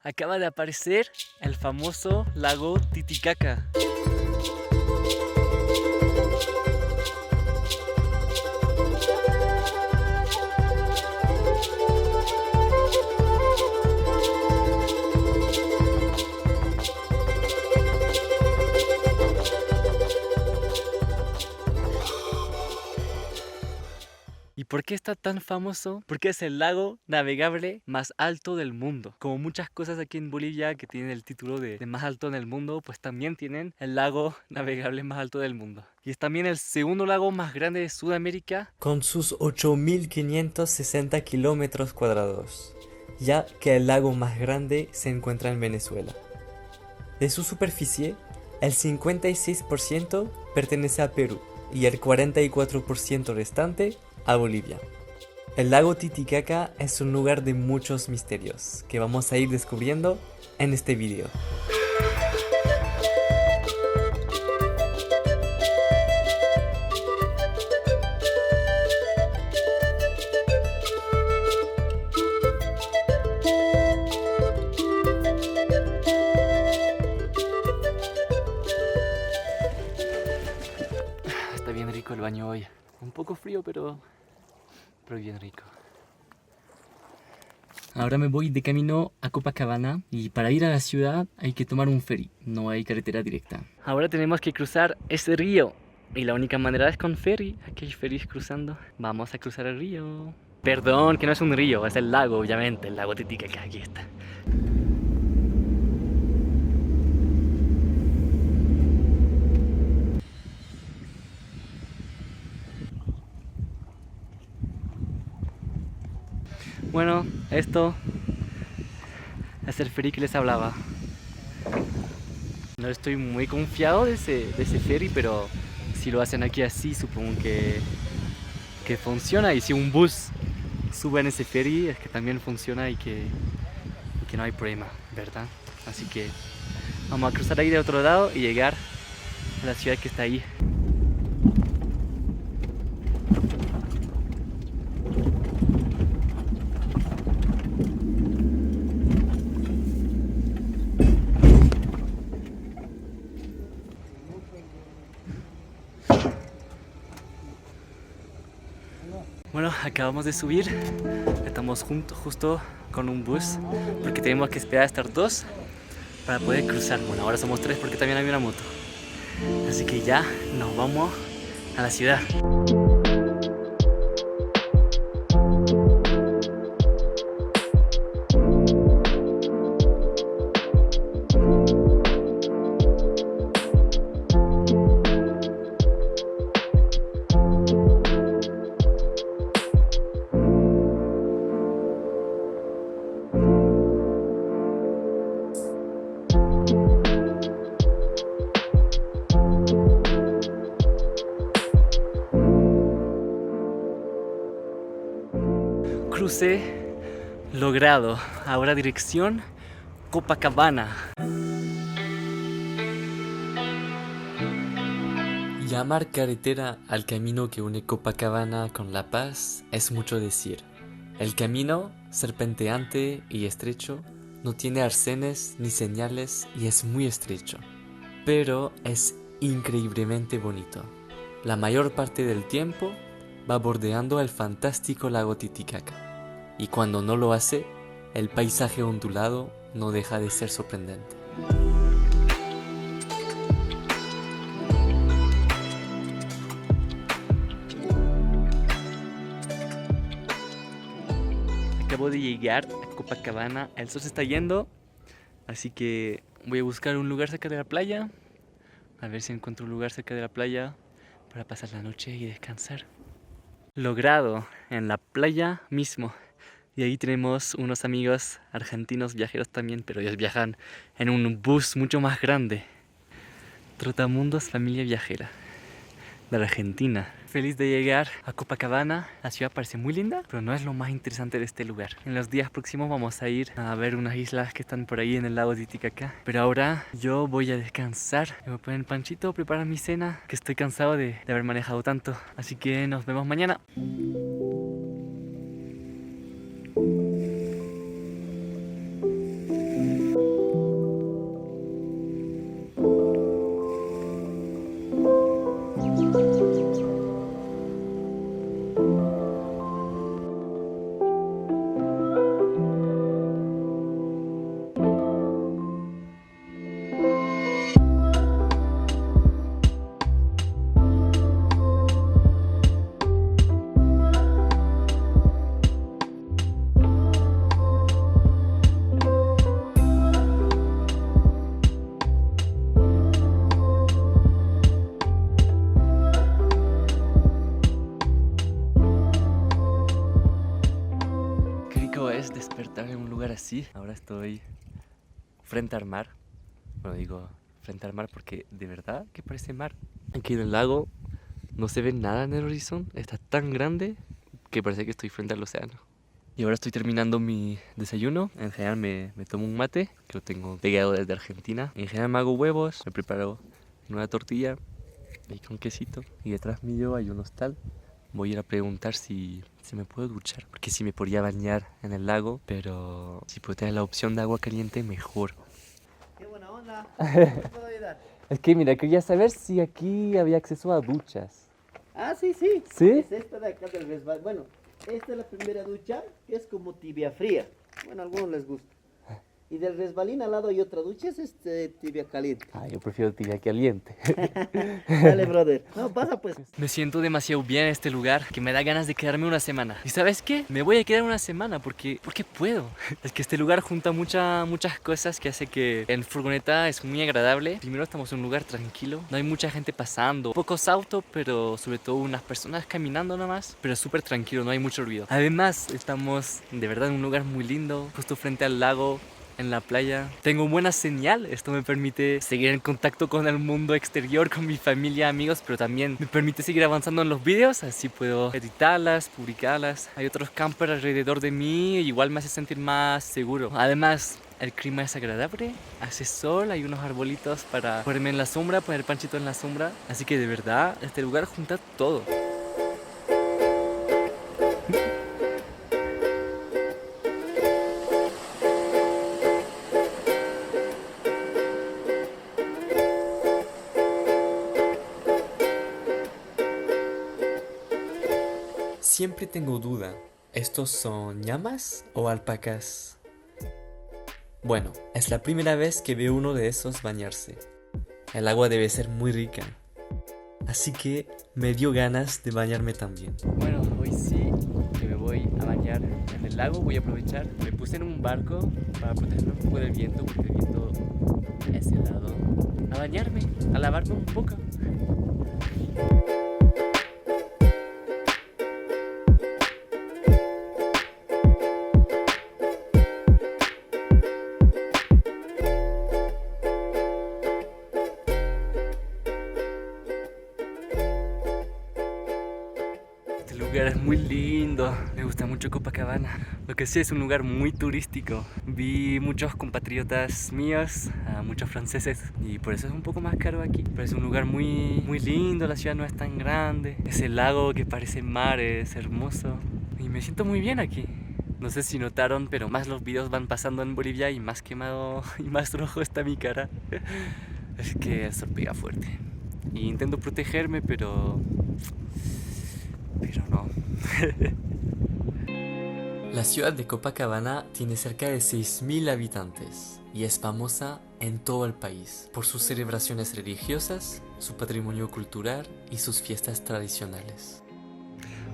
Acaba de aparecer el famoso lago Titicaca. ¿Y por qué está tan famoso? Porque es el lago navegable más alto del mundo. Como muchas cosas aquí en Bolivia que tienen el título de más alto en el mundo, pues también tienen el lago navegable más alto del mundo. Y es también el segundo lago más grande de Sudamérica, con sus 8.560 kilómetros cuadrados, ya que el lago más grande se encuentra en Venezuela. De su superficie, el 56% pertenece a Perú y el 44% restante a Bolivia. El lago Titicaca es un lugar de muchos misterios que vamos a ir descubriendo en este video. Está bien rico el baño hoy. Un poco frío, pero bien rico. Ahora me voy de camino a Copacabana y para ir a la ciudad hay que tomar un ferry, no hay carretera directa. Ahora tenemos que cruzar ese río y la única manera es con ferry. Aquí hay ferries cruzando. Vamos a cruzar el río. Perdón, que no es un río, es el lago, obviamente, el lago Titicaca, aquí está. Bueno, esto es el ferry que les hablaba. No estoy muy confiado de ese ferry, pero si lo hacen aquí así, supongo que funciona. Y si un bus sube en ese ferry, es que también funciona y que no hay problema, ¿verdad? Así que vamos a cruzar ahí de otro lado y llegar a la ciudad que está ahí. Bueno, acabamos de subir, estamos justo con un bus porque tenemos que esperar a estar dos para poder cruzar. Bueno, ahora somos tres porque también hay una moto. Así que ya nos vamos a la ciudad. Cruce logrado. Ahora dirección Copacabana. Llamar carretera al camino que une Copacabana con La Paz es mucho decir. El camino, serpenteante y estrecho, no tiene arcenes ni señales y es muy estrecho. Pero es increíblemente bonito. La mayor parte del tiempo va bordeando el fantástico lago Titicaca. Y cuando no lo hace, el paisaje ondulado no deja de ser sorprendente. Acabo de llegar a Copacabana, el sol se está yendo, así que voy a buscar un lugar cerca de la playa, a ver si encuentro un lugar cerca de la playa para pasar la noche y descansar. Logrado, en la playa mismo. Y ahí tenemos unos amigos argentinos viajeros también, pero ellos viajan en un bus mucho más grande. Trotamundos Familia Viajera de la Argentina. Feliz de llegar a Copacabana. La ciudad parece muy linda, pero no es lo más interesante de este lugar. En los días próximos vamos a ir a ver unas islas que están por ahí en el lago Titicaca. Pero ahora yo voy a descansar. Me voy a poner el panchito, preparar mi cena, que estoy cansado de haber manejado tanto. Así que nos vemos mañana. sí, ahora estoy frente al mar. Bueno, digo frente al mar porque de verdad que parece mar. Aquí en el lago no se ve nada en el horizonte. Está tan grande que parece que estoy frente al océano. Y ahora estoy terminando mi desayuno. En general me tomo un mate, que lo tengo pegado desde Argentina. En general me hago huevos, me preparo una tortilla y con quesito. Y detrás mío hay un hostal. Voy a ir a preguntar si me puedo duchar, porque si me podría bañar en el lago, pero si puedo tener la opción de agua caliente, mejor. Qué buena onda. ¿Cómo puedo ayudar? Es que mira, quería saber si aquí había acceso a duchas. Ah, sí, sí. ¿Sí? Es esta de acá del resbal. Bueno, esta es la primera ducha, que es como tibia fría. Bueno, a algunos les gusta. Y del resbalín al lado hay otra ducha, es tibia caliente. Ah, yo prefiero tibia caliente. Dale, brother. No, pasa pues. Me siento demasiado bien en este lugar que me da ganas de quedarme una semana. ¿Y sabes qué? Me voy a quedar una semana porque puedo. Es que este lugar junta muchas cosas que hace que en furgoneta es muy agradable. Primero estamos en un lugar tranquilo, no hay mucha gente pasando, pocos autos, pero sobre todo unas personas caminando nomás, pero súper tranquilo, no hay mucho ruido. Además, estamos de verdad en un lugar muy lindo, justo frente al lago, en la playa. Tengo buena señal, esto me permite seguir en contacto con el mundo exterior, con mi familia, amigos, pero también me permite seguir avanzando en los vídeos, así puedo editarlas, publicarlas. Hay otros campers alrededor de mí, igual me hace sentir más seguro. Además, el clima es agradable, hace sol, hay unos arbolitos para ponerme en la sombra, poner panchito en la sombra, así que de verdad, este lugar junta todo. Siempre tengo duda, ¿estos son llamas o alpacas? Bueno, es la primera vez que veo uno de esos bañarse. El agua debe ser muy rica, así que me dio ganas de bañarme también. Bueno, hoy sí que me voy a bañar en el lago, voy a aprovechar. Me puse en un barco para protegerme un poco del viento, porque el viento es helado. A bañarme, a lavarme un poco. Este lugar es muy lindo, me gusta mucho Copacabana. Lo que sí es un lugar muy turístico. Vi muchos compatriotas míos, muchos franceses, y por eso es un poco más caro aquí. Pero es un lugar muy lindo, la ciudad no es tan grande. Ese lago que parece mar es hermoso y me siento muy bien aquí. No sé si notaron, pero más los videos van pasando en Bolivia y más quemado y más rojo está mi cara. Es que el sol pega fuerte. Y intento protegerme, pero no. La ciudad de Copacabana tiene cerca de 6.000 habitantes y es famosa en todo el país por sus celebraciones religiosas, su patrimonio cultural y sus fiestas tradicionales.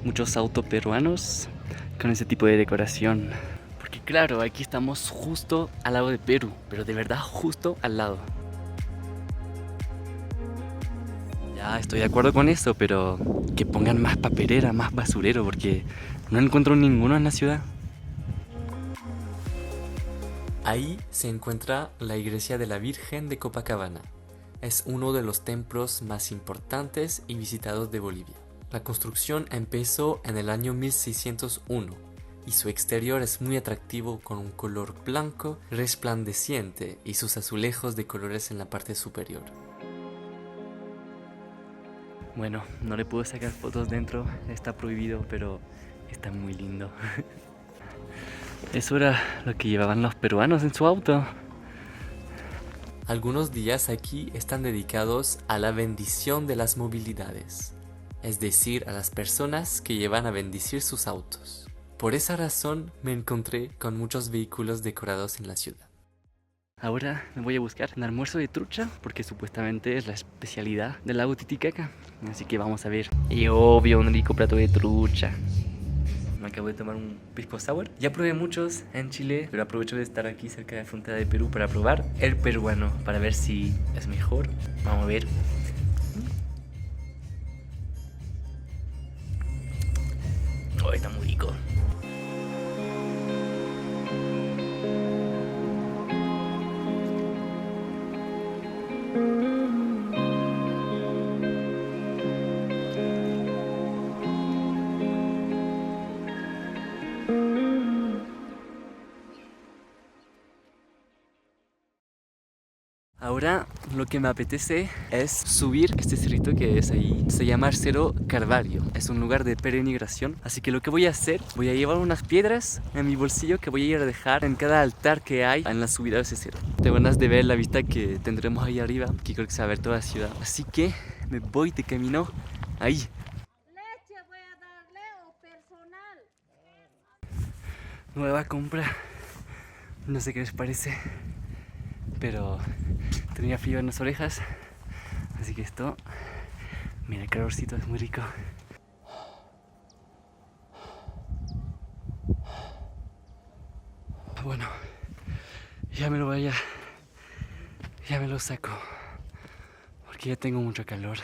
Muchos autos peruanos con ese tipo de decoración. Porque claro, aquí estamos justo al lado de Perú, pero de verdad justo al lado. Ya estoy de acuerdo con eso, pero que pongan más papelera, más basurero, porque no encuentro ninguno en la ciudad. Ahí se encuentra la iglesia de la Virgen de Copacabana. Es uno de los templos más importantes y visitados de Bolivia. La construcción empezó en el año 1601 y su exterior es muy atractivo con un color blanco resplandeciente y sus azulejos de colores en la parte superior. Bueno, no le puedo sacar fotos dentro, está prohibido, pero está muy lindo. Eso era lo que llevaban los peruanos en su auto. Algunos días aquí están dedicados a la bendición de las movilidades, es decir, a las personas que llevan a bendecir sus autos. Por esa razón me encontré con muchos vehículos decorados en la ciudad. Ahora me voy a buscar un almuerzo de trucha, porque supuestamente es la especialidad del lago Titicaca. Así que vamos a ver. Y obvio, un rico plato de trucha. Me acabo de tomar un pisco sour. Ya probé muchos en Chile, pero aprovecho de estar aquí cerca de la frontera de Perú para probar el peruano, para ver si es mejor. Vamos a ver. Oh, está muy rico. Ahora lo que me apetece es subir este cerrito que es ahí. Se llama Cerro Calvario. Es un lugar de peregrinación. Así que lo que voy a hacer, voy a llevar unas piedras en mi bolsillo que voy a ir a dejar en cada altar que hay en la subida de ese cerro. Tengo ganas de ver la vista que tendremos ahí arriba, que creo que se va a ver toda la ciudad. Así que me voy de camino ahí. Leche voy a darle o personal. Nueva compra. No sé qué les parece, pero tenía frío en las orejas, así que esto, mira, el calorcito es muy rico. Bueno, ya me lo saco, porque ya tengo mucho calor.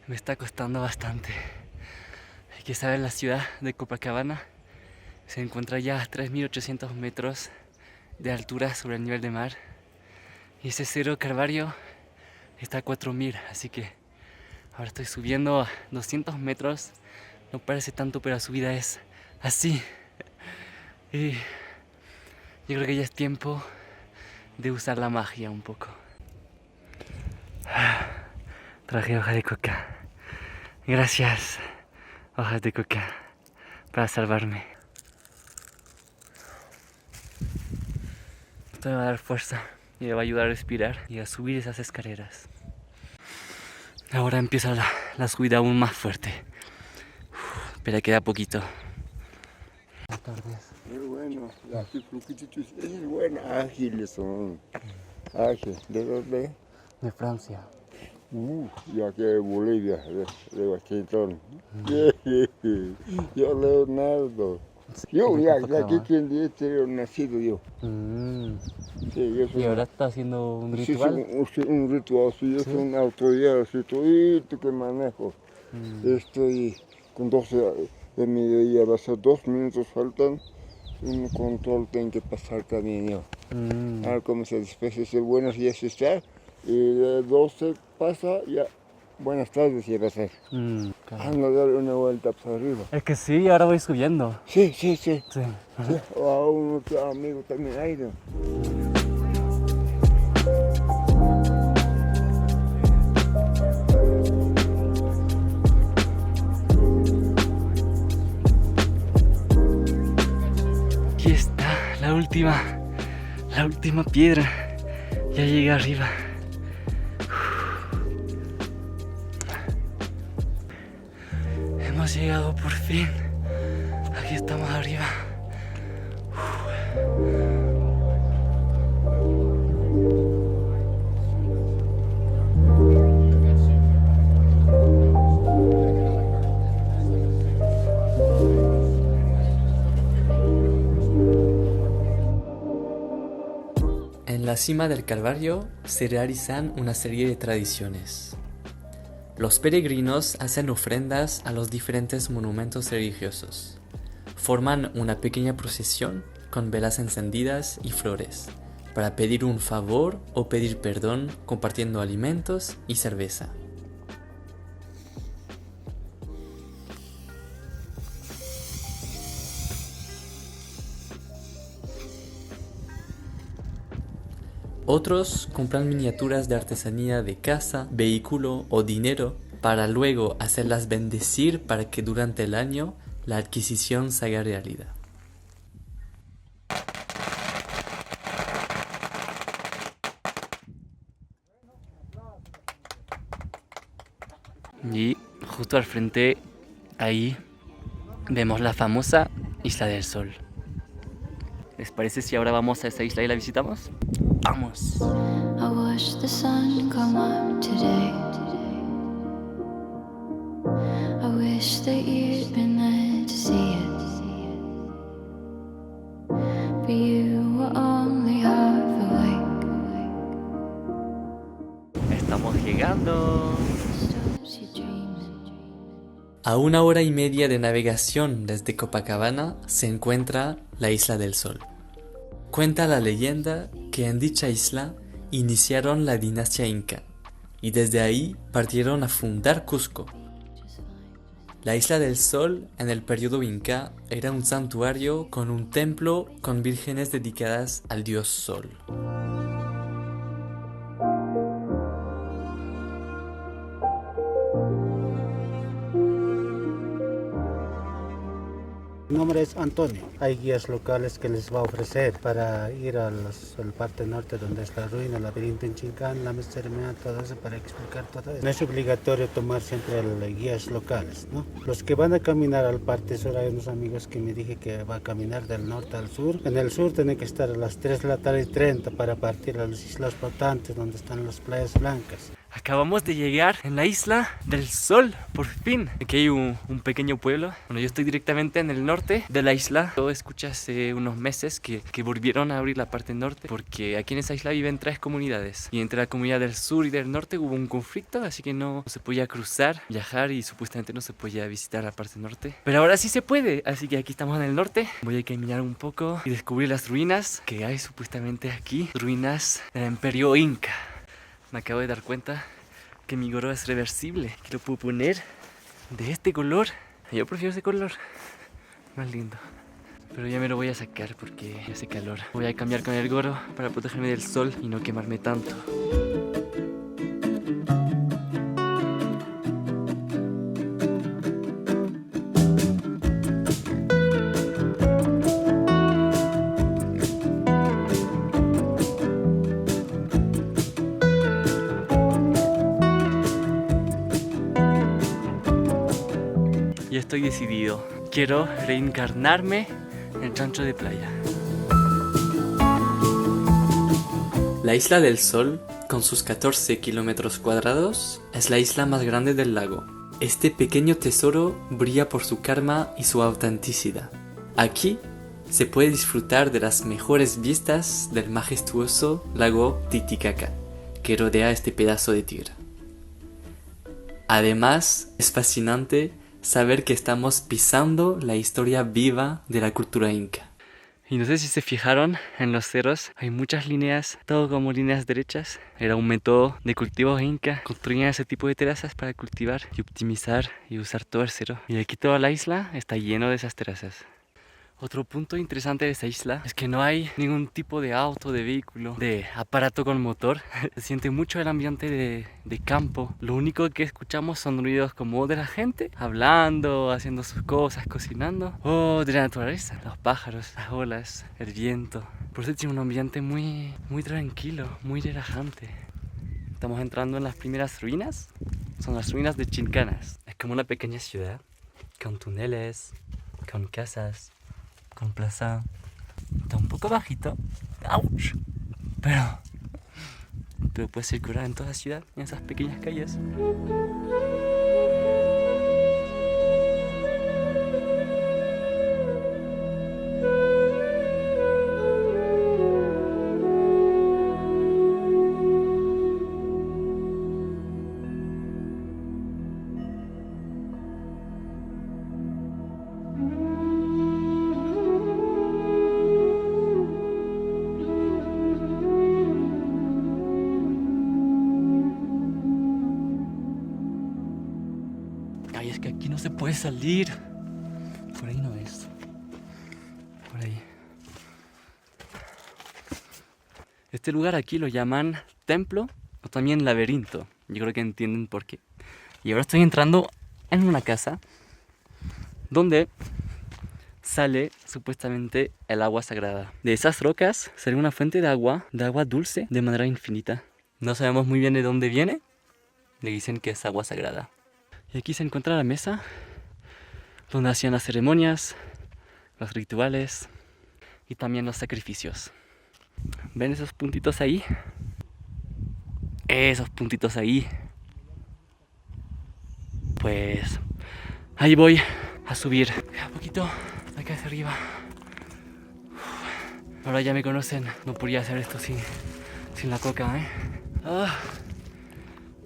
Me está costando bastante. Hay que saber, la ciudad de Copacabana se encuentra ya a 3.800 metros de altura sobre el nivel del mar. Y ese Cerro Calvario está a 4.000, así que ahora estoy subiendo a 200 metros. No parece tanto, pero la subida es así. Y yo creo que ya es tiempo de usar la magia un poco. Traje hoja de coca. Gracias, hojas de coca, para salvarme. Esto me va a dar fuerza y me va a ayudar a respirar y a subir esas escaleras. Ahora empieza la subida aún más fuerte. Pero queda poquito. Buenas tardes. Muy bueno, aquí fruquititos, es buena, ágiles son. Ágiles, ¿de dónde? De Francia. Yo aquí de Bolivia, de Washington. Yo Leonardo. Yo ya aquí quien he nacido yo. Sí, yo soy, Y ahora está haciendo un sí, ritual. un ritual, sí, yo soy una autoridad, así todito que manejo. Estoy con 12 de mediodía, va a ser 2 minutos faltan. Un control tengo que pasar también yo. A ver cómo se después dice buenos días está. Y de 12 pasa ya. Buenas tardes ya va a ser. Claro. A dar una vuelta para arriba. Es que sí, ahora voy subiendo. Sí. Sí. O a un otro amigo también ha ido. Aquí está la última piedra. Ya llegué arriba. Hemos llegado por fin. Aquí estamos arriba. En la cima del Calvario se realizan una serie de tradiciones. Los peregrinos hacen ofrendas a los diferentes monumentos religiosos. Forman una pequeña procesión con velas encendidas y flores para pedir un favor o pedir perdón compartiendo alimentos y cerveza. Otros compran miniaturas de artesanía de casa, vehículo o dinero para luego hacerlas bendecir para que durante el año la adquisición se haga realidad. Y justo al frente, ahí, vemos la famosa Isla del Sol. ¿Les parece si ahora vamos a esa isla y la visitamos? ¡Vamos! I watched the sun come up today. I wish that you'd been there to see it, but you were only half awake. ¡Estamos llegando! Stops you dreaming. A 1 hora y media de navegación desde Copacabana se encuentra la Isla del Sol. Cuenta la leyenda que en dicha isla iniciaron la dinastía Inca y desde ahí partieron a fundar Cusco. La Isla del Sol en el periodo inca era un santuario con un templo con vírgenes dedicadas al dios Sol. Mi nombre es Antonio. Hay guías locales que les va a ofrecer para ir a la parte norte donde es la ruina, el laberinto en Chincán, la Mestermea, todo eso para explicar todo eso. No es obligatorio tomar siempre guías locales, ¿no? Los que van a caminar al parte sur, hay unos amigos que me dije que va a caminar del norte al sur. En el sur tienen que estar a las 3 de la tarde y 30 para partir a las islas flotantes donde están las playas blancas. Acabamos de llegar en la Isla del Sol, por fin. Aquí hay un pequeño pueblo. Bueno, yo estoy directamente en el norte de la isla. Yo escuché hace unos meses que volvieron a abrir la parte norte porque aquí en esa isla viven 3 comunidades. Y entre la comunidad del sur y del norte hubo un conflicto, así que no se podía cruzar, viajar y supuestamente no se podía visitar la parte norte. Pero ahora sí se puede, así que aquí estamos en el norte. Voy a caminar un poco y descubrir las ruinas que hay supuestamente aquí. Ruinas del Imperio Inca. Me acabo de dar cuenta que mi gorro es reversible, que lo puedo poner de este color. Yo prefiero ese color, más lindo. Pero ya me lo voy a sacar porque hace calor. Voy a cambiar con el gorro para protegerme del sol y no quemarme tanto. Ya estoy decidido. Quiero reencarnarme en chancho de playa. La Isla del Sol, con sus 14 kilómetros cuadrados, es la isla más grande del lago. Este pequeño tesoro brilla por su calma y su autenticidad. Aquí se puede disfrutar de las mejores vistas del majestuoso lago Titicaca, que rodea este pedazo de tierra. Además, es fascinante saber que estamos pisando la historia viva de la cultura inca. Y no sé si se fijaron, en los cerros hay muchas líneas, todo como líneas derechas. Era un método de cultivo inca. Construían ese tipo de terrazas para cultivar y optimizar y usar todo el cerro. Y aquí toda la isla está lleno de esas terrazas. Otro punto interesante de esta isla es que no hay ningún tipo de auto, de vehículo, de aparato con motor. Se siente mucho el ambiente de campo. Lo único que escuchamos son ruidos como de la gente hablando, haciendo sus cosas, cocinando, o de la naturaleza, los pájaros, las olas, el viento. Por eso tiene un ambiente muy tranquilo, muy relajante. Estamos entrando en las primeras ruinas. Son las ruinas de Chincanas. Es como una pequeña ciudad con túneles, con casas, con plaza. Está un poco bajito. ¡Auch! Pero puede circular en toda la ciudad, en esas pequeñas calles. Ay, es que aquí no se puede salir. Por ahí no es. Por ahí. Este lugar aquí lo llaman templo o también laberinto. Yo creo que entienden por qué. Y ahora estoy entrando en una casa donde sale supuestamente el agua sagrada. De esas rocas sale una fuente de agua dulce de manera infinita. No sabemos muy bien de dónde viene. Le dicen que es agua sagrada. Y aquí se encuentra la mesa donde hacían las ceremonias, los rituales y también los sacrificios. ¿Ven esos puntitos ahí? Esos puntitos ahí. Pues ahí voy a subir un poquito acá hacia arriba. Ahora ya me conocen, no podría hacer esto sin la coca, ¿eh? Ah,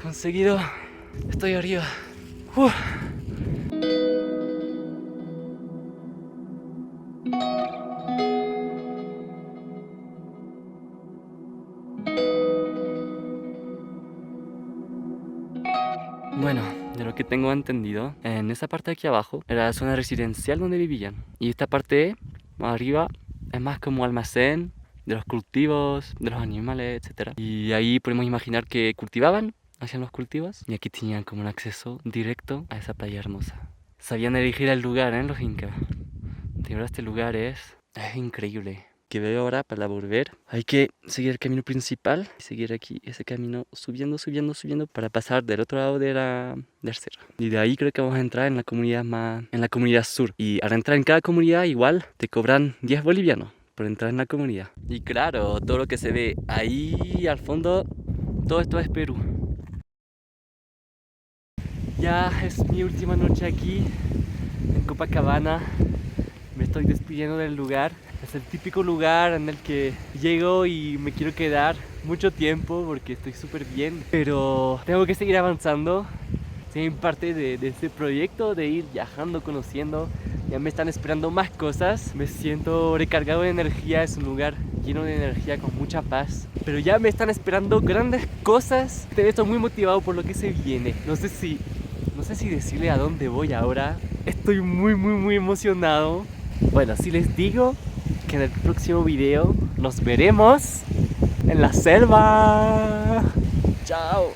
conseguido, estoy arriba. Bueno, de lo que tengo entendido, en esa parte de aquí abajo era la zona residencial donde vivían. Y esta parte más arriba es más como almacén de los cultivos, de los animales, etc. Y ahí podemos imaginar que cultivaban, hacían los cultivos. Y aquí tenían como un acceso directo a esa playa hermosa. Sabían elegir el lugar, los incas. De verdad este lugar es increíble. Que veo ahora para volver. Hay que seguir el camino principal y seguir aquí ese camino subiendo para pasar del otro lado de la cerro. Y de ahí creo que vamos a entrar en la comunidad en la comunidad sur. Y al entrar en cada comunidad igual te cobran 10 bolivianos por entrar en la comunidad. Y claro, todo lo que se ve ahí al fondo, todo esto es Perú. Ya es mi última noche aquí en Copacabana. Me estoy despidiendo del lugar. Es el típico lugar en el que llego y me quiero quedar mucho tiempo porque estoy súper bien. Pero tengo que seguir avanzando. Soy parte de este proyecto de ir viajando, conociendo. Ya me están esperando más cosas. Me siento recargado de energía. Es un lugar lleno de energía con mucha paz. Pero ya me están esperando grandes cosas. Estoy muy motivado por lo que se viene. No sé si decirle a dónde voy ahora. Estoy muy emocionado. Bueno, si les digo que en el próximo video nos veremos en la selva. Chao.